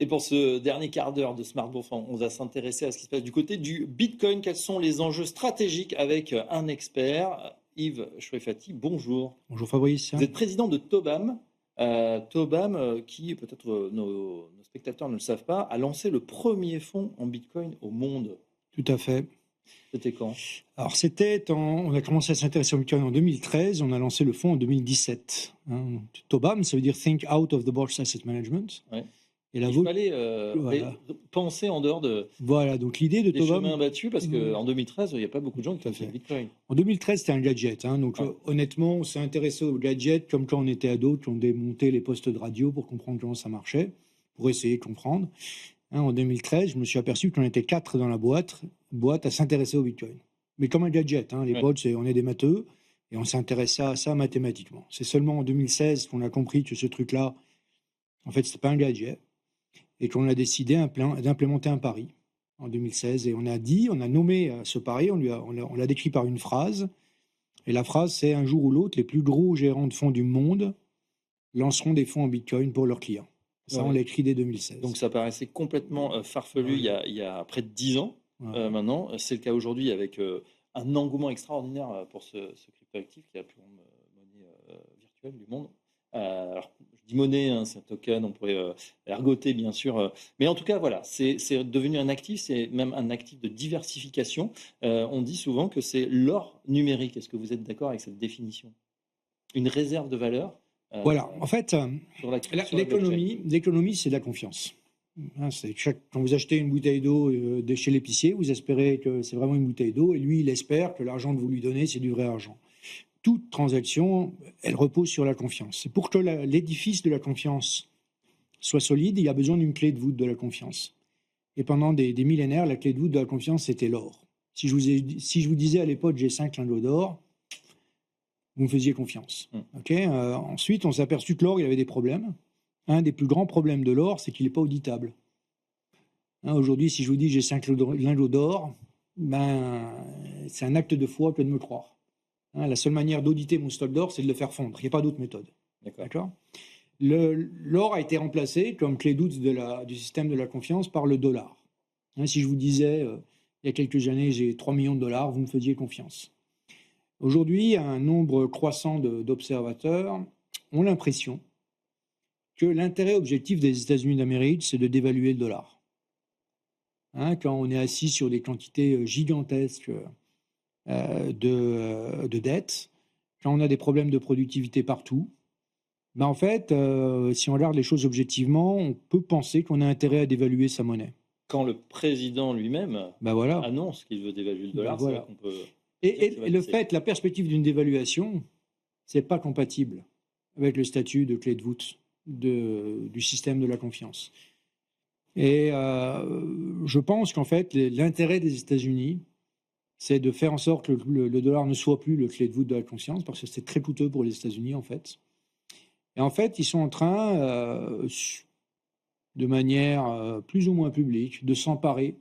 Et pour ce dernier quart d'heure de Smart Bourse, on va s'intéresser à ce qui se passe du côté du Bitcoin. Quels sont les enjeux stratégiques avec un expert, Yves Chouefati. Bonjour. Bonjour Fabrice. Vous êtes président de Tobam. Tobam, qui peut-être nos spectateurs ne le savent pas, a lancé le premier fonds en Bitcoin au monde. Tout à fait. C'était quand? Alors on a commencé à s'intéresser au Bitcoin en 2013, on a lancé le fonds en 2017. Tobam, ça veut dire Think Out of the Box Asset Management. Ouais. Et Il fallait voilà. penser en dehors Voilà, donc l'idée de des Tobam. chemins battus, parce qu'en 2013, il n'y a pas beaucoup de gens qui ont fait Bitcoin. En 2013, c'était un gadget. Honnêtement, on s'est intéressé aux gadgets comme quand on était ado, qui ont démonté les postes de radio pour comprendre comment ça marchait, pour essayer de comprendre. En 2013, je me suis aperçu qu'on était 4 dans la boîte à s'intéresser au Bitcoin. Mais comme un gadget, les boîtes, on est des matheux, et on s'intéressait à ça mathématiquement. C'est seulement en 2016 qu'on a compris que ce truc-là, en fait, c'était pas un gadget, et qu'on a décidé d'implémenter un pari en 2016. Et on a nommé ce pari, on l'a décrit par une phrase, et la phrase, c'est: un jour ou l'autre, les plus gros gérants de fonds du monde lanceront des fonds en Bitcoin pour leurs clients. Ça, on l'a écrit dès 2016. Donc ça paraissait complètement farfelu il y a près de 10 ans maintenant. C'est le cas aujourd'hui avec un engouement extraordinaire pour ce cryptoactif qui est la plus grande monnaie virtuelle du monde. Alors, je dis monnaie, c'est un token, on pourrait ergoter bien sûr. Mais en tout cas, voilà, c'est devenu un actif, c'est même un actif de diversification. On dit souvent que c'est l'or numérique. Est-ce que vous êtes d'accord avec cette définition? Une réserve de valeur. Voilà, en fait, l'économie, c'est de la confiance. Quand vous achetez une bouteille d'eau de chez l'épicier, vous espérez que c'est vraiment une bouteille d'eau, et lui, il espère que l'argent que vous lui donnez, c'est du vrai argent. Toute transaction, elle repose sur la confiance. Et pour que l'édifice de la confiance soit solide, il y a besoin d'une clé de voûte de la confiance. Et pendant des millénaires, la clé de voûte de la confiance, c'était l'or. Si je vous disais à l'époque, j'ai 5 lingots d'or, vous me faisiez confiance. Ensuite, on s'est aperçu que l'or, il y avait des problèmes. Un des plus grands problèmes de l'or, c'est qu'il n'est pas auditable. Aujourd'hui, si je vous dis j'ai 5 lingots d'or, c'est un acte de foi que de me croire. La seule manière d'auditer mon stock d'or, c'est de le faire fondre. Il n'y a pas d'autre méthode. D'accord. L'or a été remplacé comme clé de voûte du système de la confiance par le dollar. Si je vous disais, il y a quelques années, j'ai 3 millions de dollars, vous me faisiez confiance. Aujourd'hui, un nombre croissant d'observateurs ont l'impression que l'intérêt objectif des États-Unis d'Amérique, c'est de dévaluer le dollar. Quand on est assis sur des quantités gigantesques de dettes, quand on a des problèmes de productivité partout, en fait, si on regarde les choses objectivement, on peut penser qu'on a intérêt à dévaluer sa monnaie. Quand le président lui-même annonce qu'il veut dévaluer le dollar, c'est là qu'on peut... Et la perspective d'une dévaluation, c'est pas compatible avec le statut de clé de voûte du système de la confiance. Et je pense qu'en fait, l'intérêt des États-Unis, c'est de faire en sorte que le dollar ne soit plus le clé de voûte de la confiance, parce que c'est très coûteux pour les États-Unis, en fait. Et en fait, ils sont en train, de manière plus ou moins publique, de s'emparer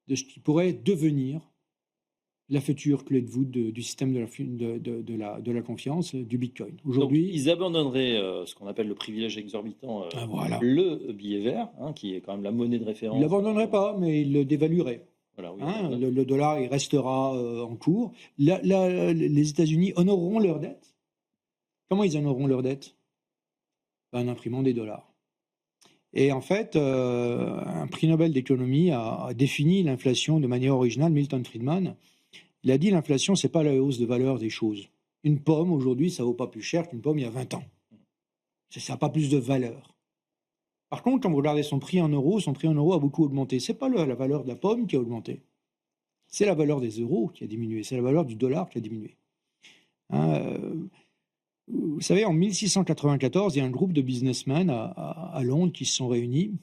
de ce qui pourrait devenir la future clé de voûte du système de la confiance, du Bitcoin. Aujourd'hui, ils abandonneraient ce qu'on appelle le privilège exorbitant, le billet vert, qui est quand même la monnaie de référence. Ils ne l'abandonneraient pas, mais ils le dévalueraient. Le dollar, il restera en cours. Les États-Unis honoreront leurs dettes. Comment ils honoreront leurs dettes? En imprimant des dollars. Et en fait, un prix Nobel d'économie a défini l'inflation de manière originale, Milton Friedman. Il a dit l'inflation, ce n'est pas la hausse de valeur des choses. Une pomme, aujourd'hui, ça ne vaut pas plus cher qu'une pomme il y a 20 ans. Ça n'a pas plus de valeur. Par contre, quand vous regardez son prix en euros a beaucoup augmenté. Ce n'est pas la valeur de la pomme qui a augmenté. C'est la valeur des euros qui a diminué. C'est la valeur du dollar qui a diminué. Vous savez, en 1694, il y a un groupe de businessmen à Londres qui se sont réunis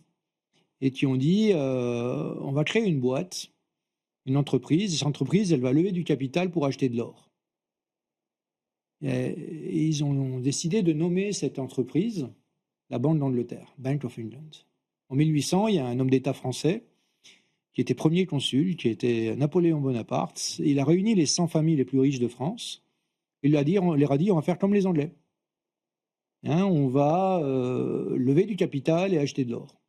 et qui ont dit on va créer une boîte, une entreprise. Cette entreprise, elle va lever du capital pour acheter de l'or. Et ils ont décidé de nommer cette entreprise la Banque d'Angleterre, Bank of England. En 1800, il y a un homme d'État français qui était premier consul, qui était Napoléon Bonaparte. Il a réuni les 100 familles les plus riches de France. Il leur a dit, on va faire comme les Anglais. On va lever du capital et acheter de l'or.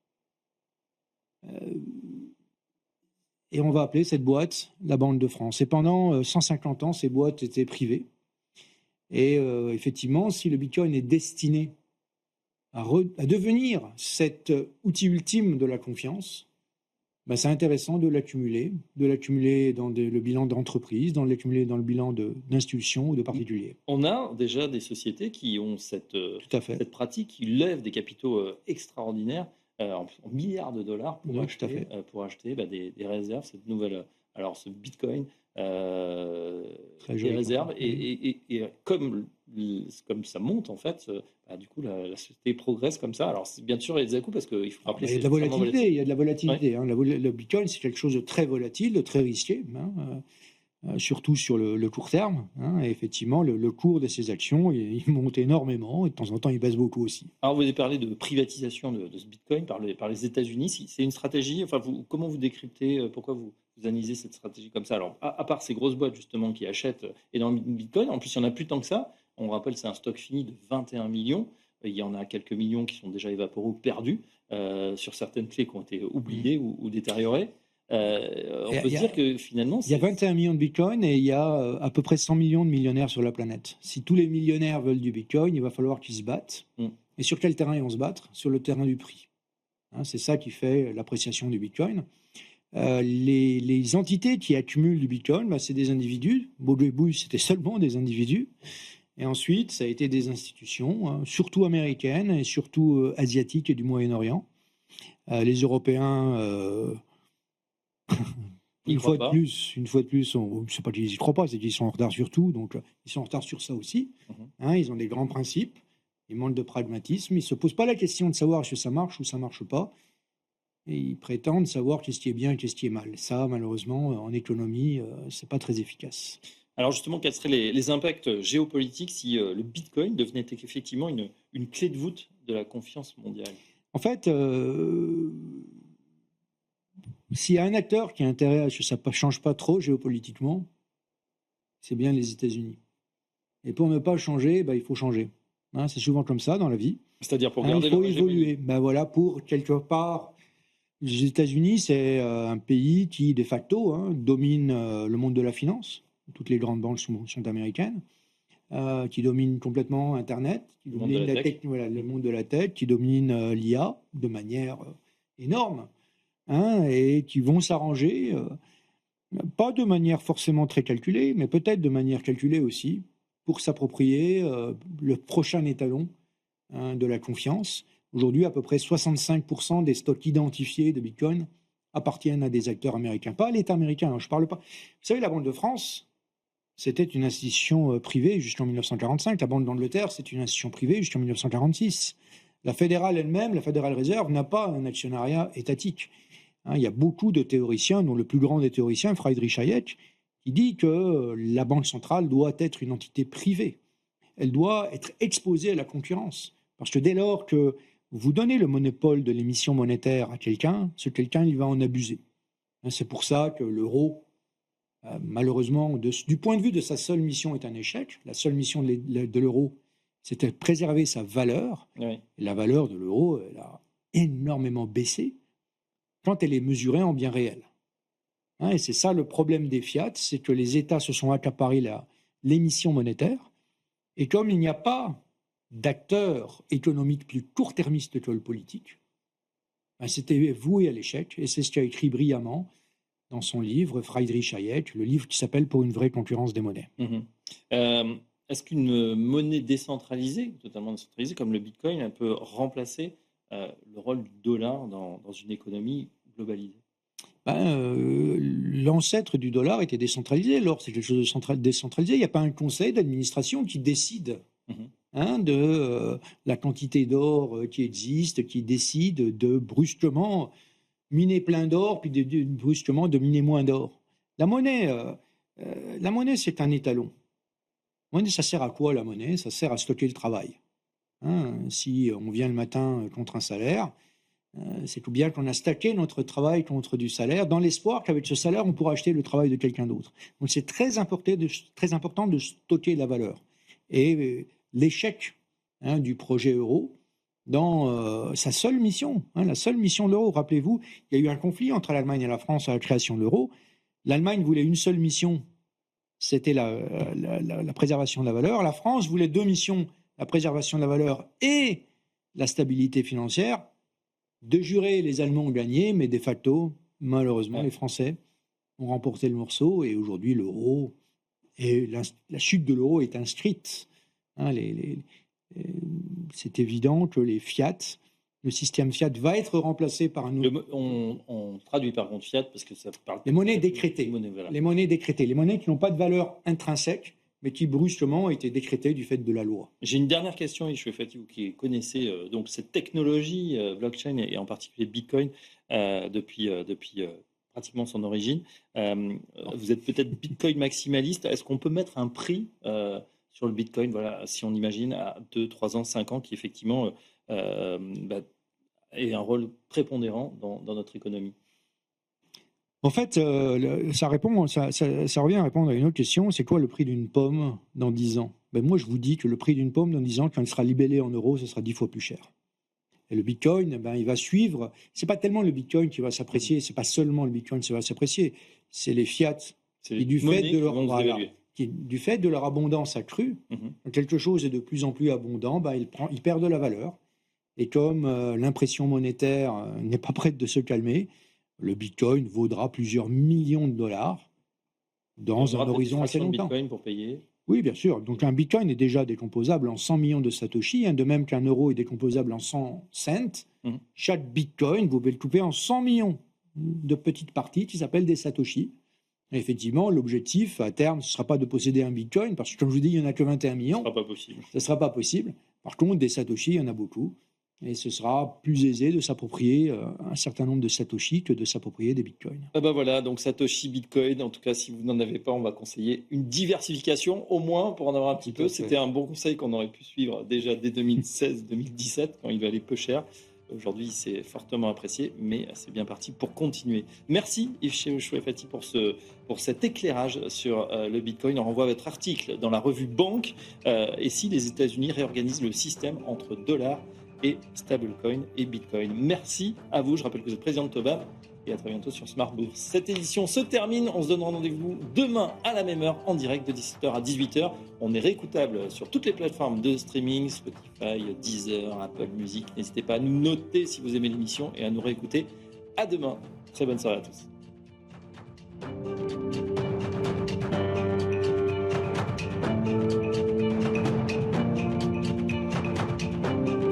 Et on va appeler cette boîte la Banque de France. Et pendant 150 ans, ces boîtes étaient privées. Et effectivement, si le Bitcoin est destiné à devenir cet outil ultime de la confiance, ben c'est intéressant de l'accumuler dans le bilan d'entreprise, de l'accumuler dans le bilan d'institutions ou de particuliers. On a déjà des sociétés qui ont cette pratique, qui lèvent des capitaux extraordinaires, en milliards de dollars pour acheter des réserves, cette nouvelle, alors ce Bitcoin, des réserves. Et comme ça monte, en fait, du coup, la société progresse comme ça. Alors, bien sûr, il y a des à-coups parce qu'il faut rappeler... Il y a de la volatilité. Hein. Le Bitcoin, c'est quelque chose de très volatile, de très risqué, surtout sur le court terme. Hein. Et effectivement, le cours de ces actions, il monte énormément et de temps en temps, il baisse beaucoup aussi. Alors, vous avez parlé de privatisation de ce Bitcoin par les États-Unis. C'est une stratégie, enfin, comment vous décryptez, pourquoi vous analysez cette stratégie comme ça? Alors, à part ces grosses boîtes, justement, qui achètent énormément de Bitcoin, en plus, il n'y en a plus tant que ça. On rappelle, c'est un stock fini de 21 millions. Il y en a quelques millions qui sont déjà évaporés ou perdus sur certaines clés qui ont été oubliées ou détériorées. On peut se dire que finalement... Il y a 21 millions de Bitcoin et il y a à peu près 100 millions de millionnaires sur la planète. Si tous les millionnaires veulent du Bitcoin, il va falloir qu'ils se battent. Et sur quel terrain ils vont se battre? Sur le terrain du prix. Hein, c'est ça qui fait l'appréciation du Bitcoin. Les entités qui accumulent du Bitcoin, c'est des individus. Baudouin et Bouille, c'était seulement des individus. Et ensuite, ça a été des institutions, surtout américaines et surtout asiatiques et du Moyen-Orient. Les Européens, une fois de plus, c'est pas qu'ils y croient pas, c'est qu'ils sont en retard sur tout. Donc, ils sont en retard sur ça aussi. Hein, ils ont des grands principes, ils manquent de pragmatisme. Ils ne se posent pas la question de savoir si ça marche ou ça marche pas. Et ils prétendent savoir qu'est-ce qui est bien et qu'est-ce qui est mal. Ça, malheureusement, en économie, c'est pas très efficace. Alors justement, quels seraient les impacts géopolitiques si le Bitcoin devenait effectivement une clé de voûte de la confiance mondiale? En fait, s'il y a un acteur qui a intérêt à ce que ça ne change pas trop géopolitiquement, c'est bien les États-Unis. Et pour ne pas changer, il faut changer. Hein, c'est souvent comme ça dans la vie. C'est-à-dire pour garder il faut évoluer. Voilà, pour quelque part... Les États-Unis, c'est un pays qui, de facto, domine le monde de la finance. Toutes les grandes banques sont américaines, qui domine complètement Internet, qui domine le monde de la tech, qui domine l'IA de manière énorme, et qui vont s'arranger, pas de manière forcément très calculée, mais peut-être de manière calculée aussi, pour s'approprier le prochain étalon de la confiance. Aujourd'hui, à peu près 65% des stocks identifiés de Bitcoin appartiennent à des acteurs américains, pas à l'État américain. Je parle pas. Vous savez, la Banque de France, c'était une institution privée jusqu'en 1945. La Banque d'Angleterre, c'est une institution privée jusqu'en 1946. La fédérale elle-même, la Federal Reserve, n'a pas un actionnariat étatique. Il y a beaucoup de théoriciens, dont le plus grand des théoriciens, Friedrich Hayek, qui dit que la Banque centrale doit être une entité privée. Elle doit être exposée à la concurrence. Parce que dès lors que vous donnez le monopole de l'émission monétaire à quelqu'un, ce quelqu'un, il va en abuser. C'est pour ça que l'euro, malheureusement, du point de vue de sa seule mission, est un échec. La seule mission de l'euro, c'était de préserver sa valeur. Oui. Et la valeur de l'euro, elle a énormément baissé quand elle est mesurée en bien réel. Et c'est ça le problème des fiat, c'est que les États se sont accaparés l'émission monétaire. Et comme il n'y a pas d'acteurs économiques plus court-termistes que le politique, c'était voué à l'échec. Et c'est ce qu'a écrit brillamment dans son livre Friedrich Hayek, le livre qui s'appelle « Pour une vraie concurrence des monnaies ». Est-ce qu'une monnaie décentralisée, totalement décentralisée, comme le Bitcoin, peut remplacer le rôle du dollar dans une économie globalisée? L'ancêtre du dollar était décentralisé. L'or, c'est quelque chose de décentralisé. Il n'y a pas un conseil d'administration qui décide de la quantité d'or qui existe, qui décide de brusquement miner plein d'or, puis brusquement de miner moins d'or. La monnaie, c'est un étalon. La monnaie, ça sert à quoi, la monnaie? Ça sert à stocker le travail. Si on vient le matin contre un salaire, c'est tout bien qu'on a stacké notre travail contre du salaire, dans l'espoir qu'avec ce salaire, on pourra acheter le travail de quelqu'un d'autre. Donc c'est très important de stocker la valeur. Et l'échec du projet euro dans sa seule mission, la seule mission de l'euro. Rappelez-vous, il y a eu un conflit entre l'Allemagne et la France à la création de l'euro. L'Allemagne voulait une seule mission, c'était la préservation de la valeur. La France voulait 2 missions, la préservation de la valeur et la stabilité financière. De juré, les Allemands ont gagné, mais de facto, malheureusement, les Français ont remporté le morceau et aujourd'hui, l'euro et la chute de l'euro est inscrite. C'est évident que le système fiat va être remplacé par un nouveau. On traduit par contre fiat parce que ça parle. Les monnaies décrétées. Voilà. Les monnaies décrétées. Les monnaies qui n'ont pas de valeur intrinsèque, mais qui brusquement ont été décrétées du fait de la loi. J'ai une dernière question, et je suis Fati, vous qui connaissez donc cette technologie blockchain et en particulier Bitcoin depuis pratiquement son origine. Vous êtes peut-être Bitcoin maximaliste. Est-ce qu'on peut mettre un prix sur le Bitcoin, voilà, si on imagine à 2, 3 ans, 5 ans, qui effectivement ait un rôle prépondérant dans notre économie? En fait, ça revient à répondre à une autre question. C'est quoi le prix d'une pomme dans 10 ans? Moi, je vous dis que le prix d'une pomme dans 10 ans, quand elle sera libellée en euros, ce sera 10 fois plus cher. Et le Bitcoin, il va suivre. C'est pas tellement le Bitcoin qui va s'apprécier, c'est pas seulement le Bitcoin qui va s'apprécier, c'est les fiat. Et du fait de leur abondance accrue, quelque chose est de plus en plus abondant, il perd de la valeur. Et comme l'impression monétaire n'est pas prête de se calmer, le Bitcoin vaudra plusieurs millions de dollars dans un horizon assez longtemps. Bitcoin pour payer. Oui, bien sûr. Donc un Bitcoin est déjà décomposable en 100 millions de Satoshi, de même qu'un euro est décomposable en 100 cents. Chaque Bitcoin, vous pouvez le couper en 100 millions de petites parties qui s'appellent des Satoshi. Et effectivement, l'objectif à terme, ce ne sera pas de posséder un Bitcoin, parce que comme je vous dis, il n'y en a que 21 millions. Ce ne sera pas possible. Ce ne sera pas possible. Par contre, des Satoshi, il y en a beaucoup. Et ce sera plus aisé de s'approprier un certain nombre de Satoshi que de s'approprier des Bitcoins. Voilà, donc Satoshi, Bitcoin, en tout cas, si vous n'en avez pas, on va conseiller une diversification, au moins pour en avoir un petit peu. C'était un bon conseil qu'on aurait pu suivre déjà dès 2016-2017, quand il valait peu cher. Aujourd'hui, c'est fortement apprécié, mais c'est bien parti pour continuer. Merci Yves Chouefati pour cet éclairage sur le Bitcoin. On renvoie votre article dans la revue Banque. Et si les États-Unis réorganisent le système entre dollars et stablecoin et Bitcoin. Merci à vous. Je rappelle que vous êtes président de Tobam et à très bientôt sur Smart Bourse. Cette édition se termine. On se donne rendez-vous demain à la même heure en direct de 17h à 18h. On est réécoutable sur toutes les plateformes de streaming, Spotify, Deezer, Apple Music. N'hésitez pas à nous noter si vous aimez l'émission et à nous réécouter. À demain. Très bonne soirée à tous.